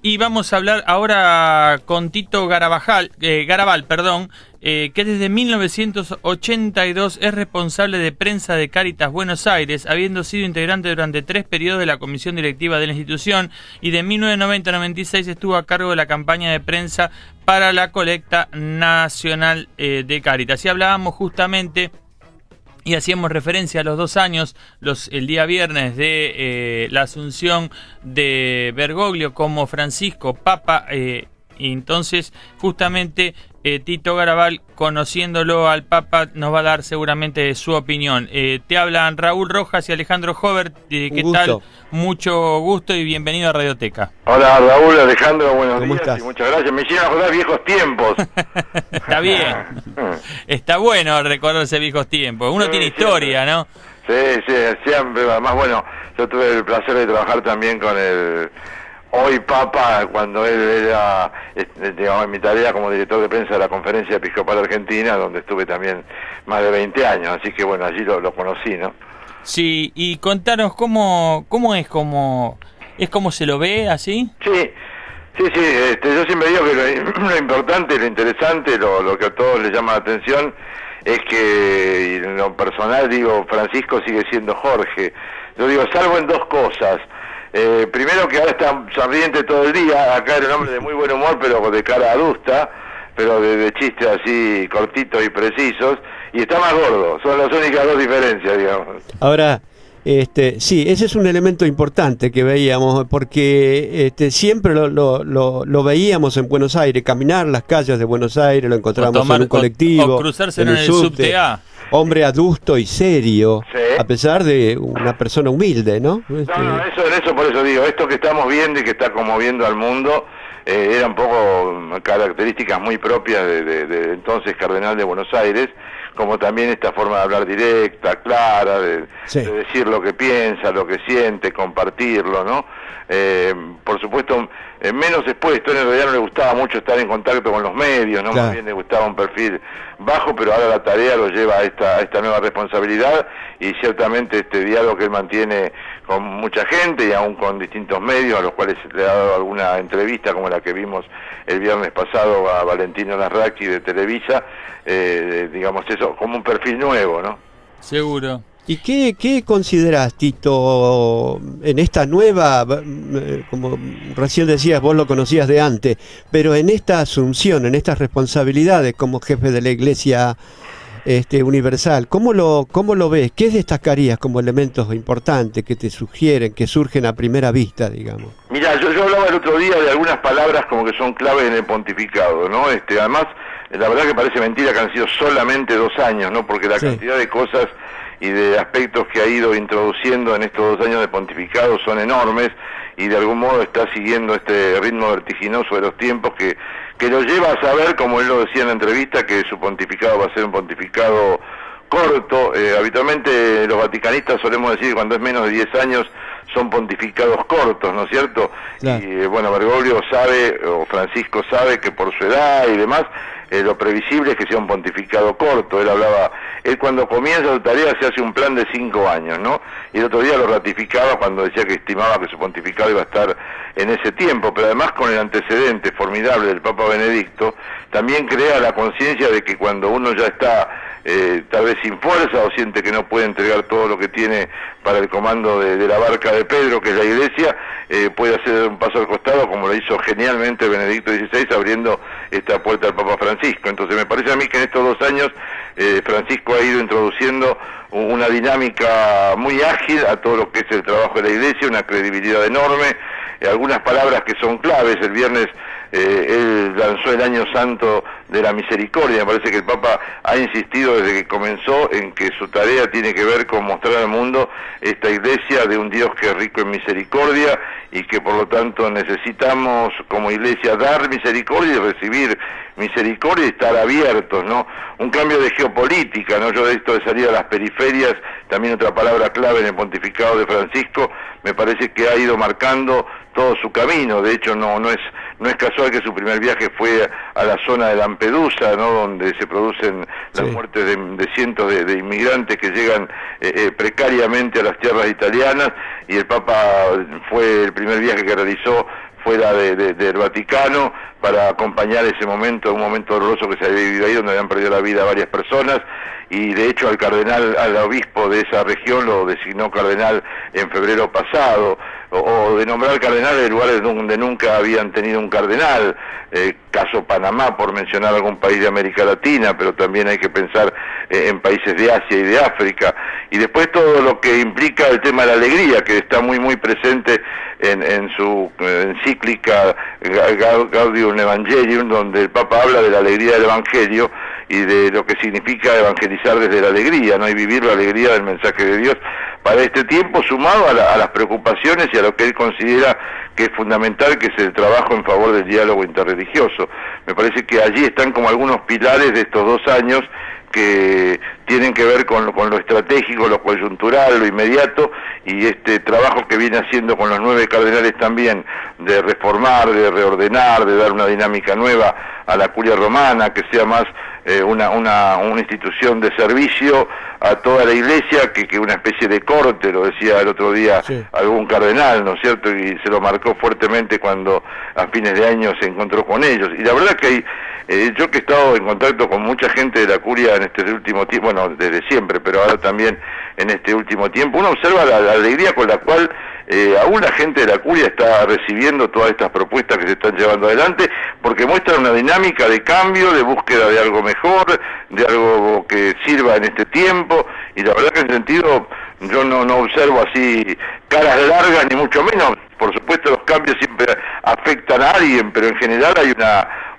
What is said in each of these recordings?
Y vamos a hablar ahora con Tito Garabal, que desde 1982 es responsable de prensa de Cáritas Buenos Aires, habiendo sido integrante durante 3 periodos de la comisión directiva de la institución, y de 1990 a 96 estuvo a cargo de la campaña de prensa para la colecta nacional de Cáritas. Y hablábamos justamente y hacíamos referencia a los 2 años, el día viernes, de la asunción de Bergoglio como Francisco Papa, y entonces justamente Tito Garabal, conociéndolo al Papa, nos va a dar seguramente su opinión. Te hablan Raúl Rojas y Alejandro Jover. ¿Qué tal? Mucho gusto y bienvenido a Radioteca. Hola Raúl, Alejandro, buenos días. ¿Estás? Y muchas gracias. Me hicieron acordar viejos tiempos. Está bien. Está bueno recordarse viejos tiempos. Uno tiene historia, ¿no? Sí, siempre. Además, bueno, yo tuve el placer de trabajar también con el hoy Papa, cuando él era, digamos, en mi tarea como director de prensa de la Conferencia Episcopal Argentina, donde estuve también más de 20 años, así que bueno, allí lo conocí, ¿no? Sí, y contanos cómo es como se lo ve así. Sí, yo siempre digo que lo importante, lo interesante, lo que a todos les llama la atención es que, y en lo personal digo, Francisco sigue siendo Jorge. Yo digo, salvo en 2 cosas. Primero, que ahora está sonriente todo el día, acá era un hombre de muy buen humor, pero de cara adusta, pero de chistes así cortitos y precisos, y está más gordo. Son las únicas 2 diferencias, digamos. Ahora, sí, ese es un elemento importante que veíamos, porque siempre lo veíamos en Buenos Aires, caminar las calles de Buenos Aires, lo encontrábamos en un colectivo, o cruzarse en el subte A. Hombre adusto y serio, sí, a pesar de una persona humilde, ¿no? No, eso por eso digo, esto que estamos viendo y que está conmoviendo al mundo, eran un poco características muy propias de entonces Cardenal de Buenos Aires, como también esta forma de hablar directa, clara, de decir lo que piensa, lo que siente, compartirlo, ¿no? Por supuesto, menos expuesto, en realidad no le gustaba mucho estar en contacto con los medios, ¿no? Claro. Más bien le gustaba un perfil bajo, pero ahora la tarea lo lleva a esta nueva responsabilidad, y ciertamente este diálogo que él mantiene con mucha gente y aún con distintos medios, a los cuales le ha dado alguna entrevista, como la que vimos el viernes pasado a Valentino Larraqui de Televisa, digamos eso, como un perfil nuevo, ¿no? Seguro. ¿Y qué considerás, Tito, en esta nueva, como recién decías, vos lo conocías de antes, pero en esta asunción, en estas responsabilidades como jefe de la Iglesia Universal, ¿cómo lo ves? ¿Qué destacarías como elementos importantes que te sugieren, que surgen a primera vista, digamos? Mira, yo hablaba el otro día de algunas palabras como que son claves en el pontificado, ¿no? Además, la verdad que parece mentira que han sido solamente 2 años, ¿no? Porque la cantidad de cosas y de aspectos que ha ido introduciendo en estos 2 años de pontificado son enormes, y de algún modo está siguiendo este ritmo vertiginoso de los tiempos que lo lleva a saber, como él lo decía en la entrevista, que su pontificado va a ser un pontificado corto. Habitualmente los vaticanistas solemos decir que cuando es menos de 10 años son pontificados cortos, ¿no es cierto? Claro. Y bueno, Bergoglio sabe, o Francisco sabe, que por su edad y demás, lo previsible es que sea un pontificado corto. Él cuando comienza su tarea se hace un plan de 5 años, ¿no? Y el otro día lo ratificaba cuando decía que estimaba que su pontificado iba a estar en ese tiempo, pero además con el antecedente formidable del Papa Benedicto, también crea la conciencia de que cuando uno ya está tal vez sin fuerza o siente que no puede entregar todo lo que tiene para el comando de la barca de Pedro, que es la Iglesia, puede hacer un paso al costado, como lo hizo genialmente Benedicto XVI, abriendo esta puerta al Papa Francisco. Entonces me parece a mí que en estos 2 años Francisco ha ido introduciendo una dinámica muy ágil a todo lo que es el trabajo de la Iglesia, una credibilidad enorme, algunas palabras que son claves. El viernes él lanzó el Año Santo de la Misericordia. Me parece que el Papa ha insistido desde que comenzó en que su tarea tiene que ver con mostrar al mundo esta Iglesia de un Dios que es rico en misericordia, y que por lo tanto necesitamos como Iglesia dar misericordia y recibir misericordia y estar abiertos, ¿no? Un cambio de geopolítica, ¿no? Yo de esto de salir a las periferias, también otra palabra clave en el pontificado de Francisco, me parece que ha ido marcando todo su camino. De hecho, no es casual que su primer viaje fue a la zona de Lampedusa, ¿no? Donde se producen las muertes de cientos de inmigrantes que llegan precariamente a las tierras italianas, y el Papa el primer viaje que realizó afuera del Vaticano para acompañar ese momento, un momento horroroso que se había vivido ahí, donde habían perdido la vida varias personas, y de hecho al obispo de esa región lo designó cardenal en febrero pasado, o de nombrar cardenal en lugares donde nunca habían tenido un cardenal, caso Panamá, por mencionar algún país de América Latina, pero también hay que pensar en países de Asia y de África, y después todo lo que implica el tema de la alegría, que está muy presente en su encíclica Gaudium Evangelium, donde el Papa habla de la alegría del Evangelio y de lo que significa evangelizar desde la alegría, ¿no? Y vivir la alegría del mensaje de Dios para este tiempo, sumado a las preocupaciones y a lo que él considera que es fundamental, que es el trabajo en favor del diálogo interreligioso. Me parece que allí están como algunos pilares de estos 2 años que tienen que ver con lo estratégico, lo coyuntural, lo inmediato, y este trabajo que viene haciendo con los 9 cardenales también, de reformar, de reordenar, de dar una dinámica nueva a la curia romana, que sea más una institución de servicio a toda la iglesia, que una especie de corte, lo decía el otro día algún cardenal, ¿no es cierto?, y se lo marcó fuertemente cuando a fines de año se encontró con ellos. Y la verdad que hay, yo que he estado en contacto con mucha gente de la curia en este último tiempo, bueno, desde siempre, pero ahora también en este último tiempo, uno observa la alegría con la cual aún la gente de la curia está recibiendo todas estas propuestas que se están llevando adelante, porque muestran una dinámica de cambio, de búsqueda de algo mejor, de algo que sirva en este tiempo, y la verdad que en ese sentido yo no observo así caras largas, ni mucho menos. Por supuesto los cambios siempre afectan a alguien, pero en general hay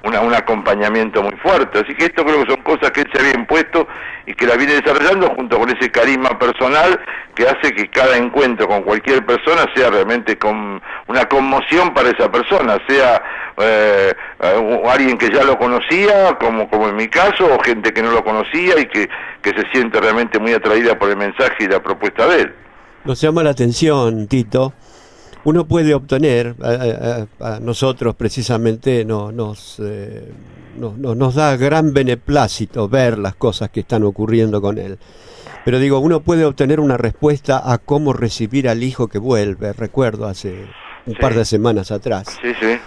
un acompañamiento muy fuerte, así que esto creo que son cosas que él se había impuesto y que la viene desarrollando junto con ese carisma personal que hace que cada encuentro con cualquier persona sea realmente con una conmoción para esa persona, sea alguien que ya lo conocía, como en mi caso, o gente que no lo conocía y que se siente realmente muy atraída por el mensaje y la propuesta de él. Nos llama la atención, Tito. Uno puede obtener, a nosotros precisamente nos da gran beneplácito ver las cosas que están ocurriendo con él. Pero digo, uno puede obtener una respuesta a cómo recibir al hijo que vuelve. Recuerdo hace un par de semanas atrás. Sí.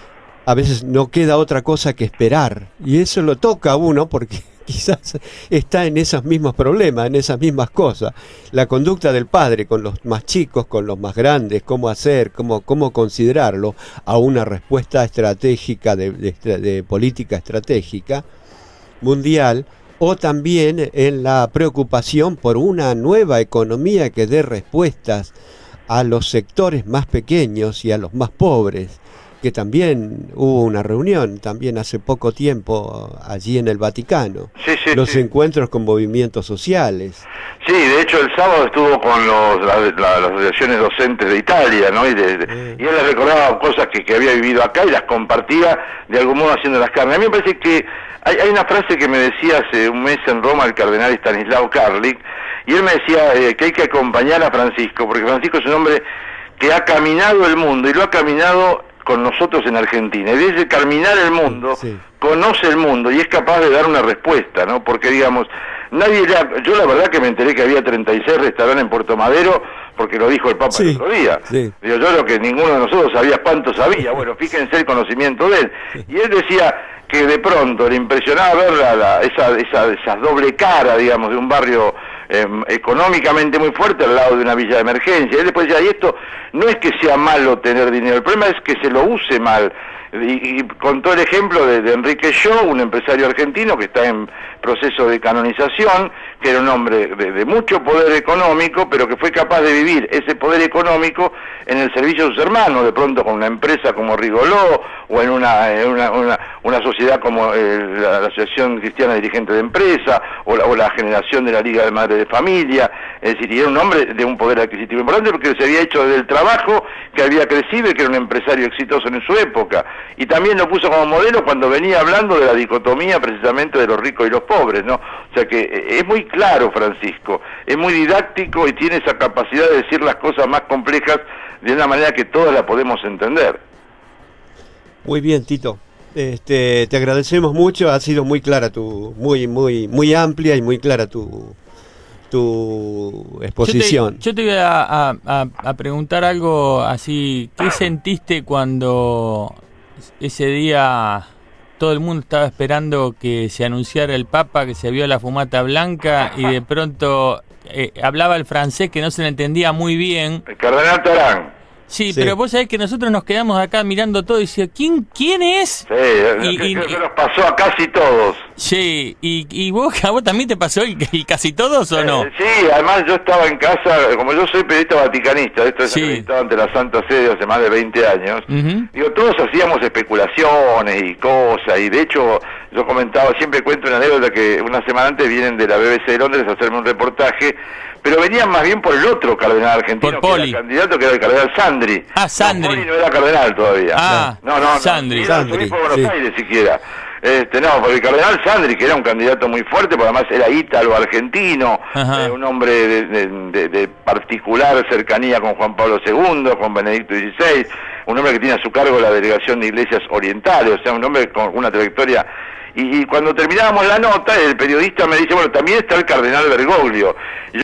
A veces no queda otra cosa que esperar. Y eso lo toca a uno porque quizás está en esos mismos problemas, en esas mismas cosas. La conducta del padre con los más chicos, con los más grandes, cómo hacer, cómo considerarlo a una respuesta estratégica de política estratégica mundial, o también en la preocupación por una nueva economía que dé respuestas a los sectores más pequeños y a los más pobres, que también hubo una reunión también hace poco tiempo allí en el Vaticano, los encuentros con movimientos sociales. Sí, de hecho el sábado estuvo con las asociaciones docentes de Italia, ¿no? Y él les recordaba cosas que había vivido acá y las compartía de algún modo haciéndolas carne. A mí me parece que hay una frase que me decía hace un mes en Roma el cardenal Stanislao Karlik, y él me decía que hay que acompañar a Francisco, porque Francisco es un hombre que ha caminado el mundo, y lo ha caminado con nosotros en Argentina, y desde caminar el mundo, conoce el mundo y es capaz de dar una respuesta, ¿no? Porque digamos, yo la verdad que me enteré que había 36 restaurantes en Puerto Madero, porque lo dijo el Papa el otro día. Digo, yo creo que ninguno de nosotros sabía cuánto sabía. Bueno, fíjense el conocimiento de él. Y él decía que de pronto le impresionaba ver esa doble cara, digamos, de un barrio económicamente muy fuerte al lado de una villa de emergencia. Él después decía, y esto no es que sea malo tener dinero, el problema es que se lo use mal. Y contó el ejemplo de Enrique Shaw, un empresario argentino que está en proceso de canonización, que era un hombre de mucho poder económico, pero que fue capaz de vivir ese poder económico en el servicio de sus hermanos, de pronto con una empresa como Rigoló, o en una sociedad como la Asociación Cristiana Dirigente de Empresa, o la generación de la Liga de Madres de Familia. Es decir, y era un hombre de un poder adquisitivo importante porque se había hecho desde el trabajo, que había crecido y que era un empresario exitoso en su época. Y también lo puso como modelo cuando venía hablando de la dicotomía precisamente de los ricos y los pobres, ¿no? O sea que es muy claro Francisco, es muy didáctico y tiene esa capacidad de decir las cosas más complejas de una manera que todas la podemos entender. Muy bien, Tito. Te agradecemos mucho, ha sido muy clara muy amplia y muy clara tu tu exposición. Yo te voy a preguntar algo así. ¿Qué sentiste cuando ese día todo el mundo estaba esperando que se anunciara el Papa, que se vio la fumata blanca y de pronto hablaba el francés que no se le entendía muy bien? El cardenal Tarán. Sí, pero vos sabés que nosotros nos quedamos acá mirando todo y decía, ¿quién es? Sí, creo que nos pasó a casi todos. Sí, ¿y a vos también te pasó el casi todos o no? Sí, además yo estaba en casa, como yo soy periodista vaticanista, esto es acreditado ante la Santa Sede hace más de 20 años, digo, todos hacíamos especulaciones y cosas, y de hecho yo comentaba, siempre cuento una anécdota que una semana antes vienen de la BBC de Londres a hacerme un reportaje, pero venían más bien por el otro cardenal argentino, por Poli. que era el candidato, que era el cardenal Sandri. Ah, Sandri. No, Poli no era cardenal todavía. Ah, no, Sandri. Era el obispo de Buenos Aires siquiera. No, porque el cardenal Sandri, que era un candidato muy fuerte, porque además era ítalo-argentino, un hombre de particular cercanía con Juan Pablo II, con Benedicto XVI, un hombre que tiene a su cargo la delegación de iglesias orientales, o sea, un hombre con una trayectoria. Y cuando terminábamos la nota, el periodista me dice, bueno, también está el cardenal Bergoglio.